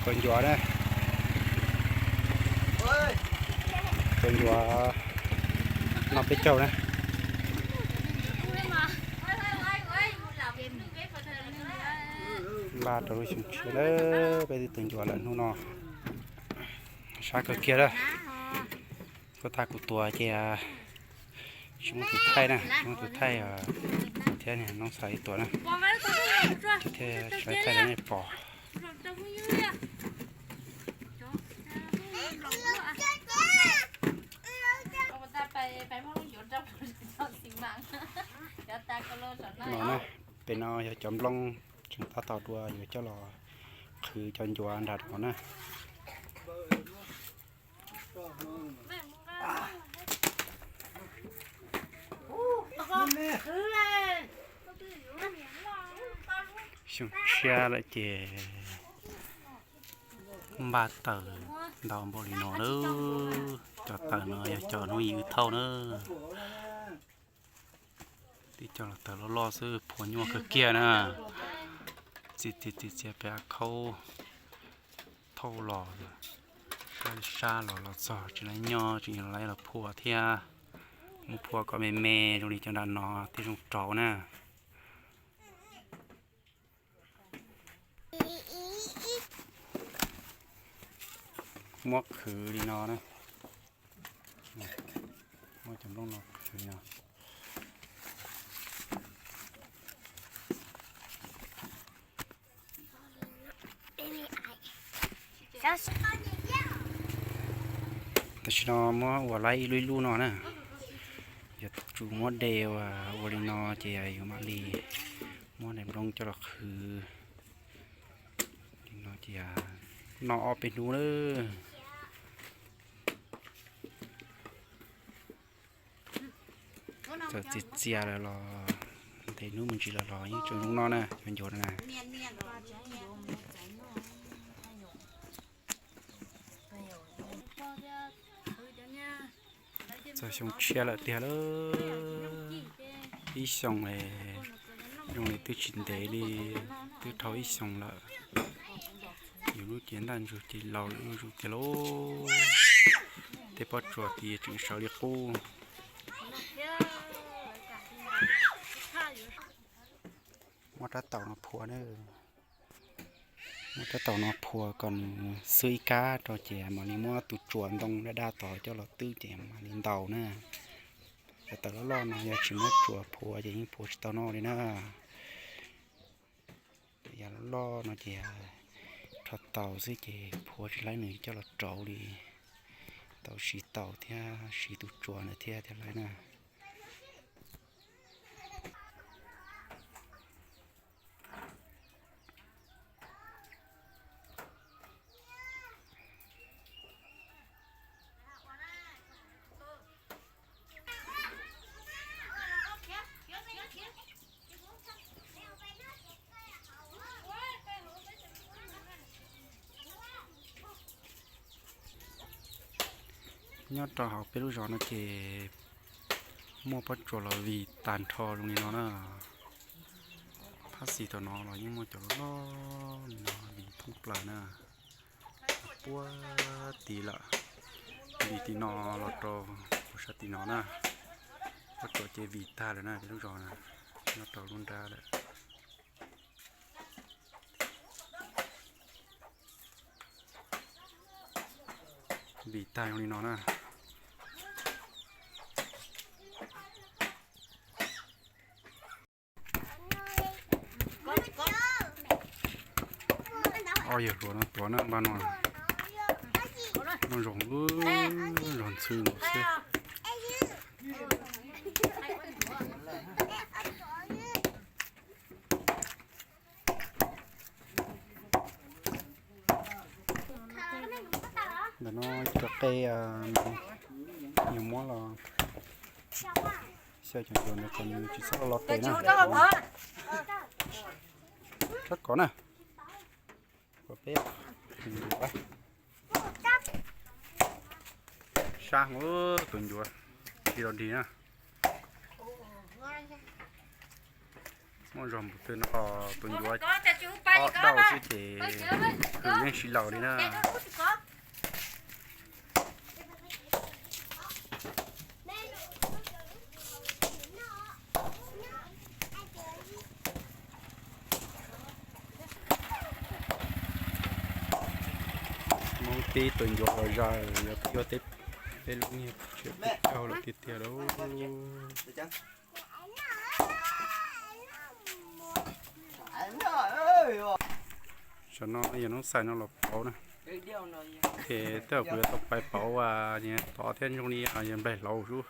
tuần gió đây tuần gió nó biết trâu đây ba trâu xuống chơi đấy bây giờ tuần gió là nó sao cái kia đó có ta của tua chè chúng tụt thay nè chúng tụt thay thế này nó xài tua nè thế xài thay này bỏ nó nèเป็นnóจะจำลองจึงตาต่อตัวอยู่เจ้าหล่อคือจนจัวอันดับของน่ะchúng chia lại chè ba tờ đào bò lì nó nữa cho tờ nó cho nó yêu thâu nữa thì cho là tờ nó lo sư phun nhua cái kia nè chỉ bé khâu thâu lò cái xa lò giò chỉ là nho chỉ là phua thia một phua có mè mè trong đi cho đàn nó thì trong trâu nè mua khử đi nó nè mua chấm đông nó khử nóแต่ฉันmuaหัวไล่ลุยๆnó nè giờ chủ mua đềuหัวđi nó chỉ ở mà đi mua đèn đông cho là khử nó chỉ nó bênนู้นเลยจะจิตเจียเลยรอแต่นู้นมันจีละรอยิ่งจนลูกน้องนะมันโยนนะจะชงเชียละเดียวเลยอีสองเลย用来对ชิ้นเดียวเลย对เท่าอีสองละอยู่รู้เขียนดันรู้ที่เรารู้ที่โลแต่พอจวดที่ถึงเสาเรียกกูมอเตอร์เต่านาพัวเนอมอเตอร์เต่านาพัวก่อนซื้อก้าต่อแจมานี่มัวตุจวนตรงได้ต่อเจ้าเราตื้อแจมานี่เต่าเนอะแต่ตอนละนะอย่าชิมว่าจวดพัวจะยิ่งพัวชิตานอเลยนะอย่าล่อนะแจถ้าเต่าซื้อแจพัวจะไล่หนึ่งเจ้าเราเจ้าดีเต่าสีเต่าเท่าสีตุจวนเท่าไรนะยอดต่อเขาเป็นลูกจอนนะเจมัวปัจจุบันวีตานทอตรงนี้เนาะนะภาษีตัวน้องเรายิ่งมัวจะล้อเนาะวีทุ่งปลานะปัวตีละวีตีนอเราโตผู้ชายตีนอนะปัจจุบันเจวีตาเลยนะเป็นลูกจอนนะยอดต่อรุ่นตาเลยวีตาตรงนี้เนาะนะเอาเยอะกว่านะตัวนั้นบ้านนอนมันหลงหลงซื้อหนูซื้อเดี๋ยวน้อยจะเกยnhiều món là xe chẳng còn còn chỉ sợ lọt tới nè rất có nè có bếp sang quá tuần vừa đi đón đi nè mua rồng một tên nó tuần gió có cho chú bay có đầu ba chứ để cứ lên xí lầu đi nè mong tí tuần gió ra rồi gió tiếp đến lúcนี้chuyện tiếp theo là tiếp theo đâu cho nó giờ nó xài nó lọc bảo nè thì tao vừa tập bài bảo à nhỉ tỏ thêm trong đi à giờ bài lâu chú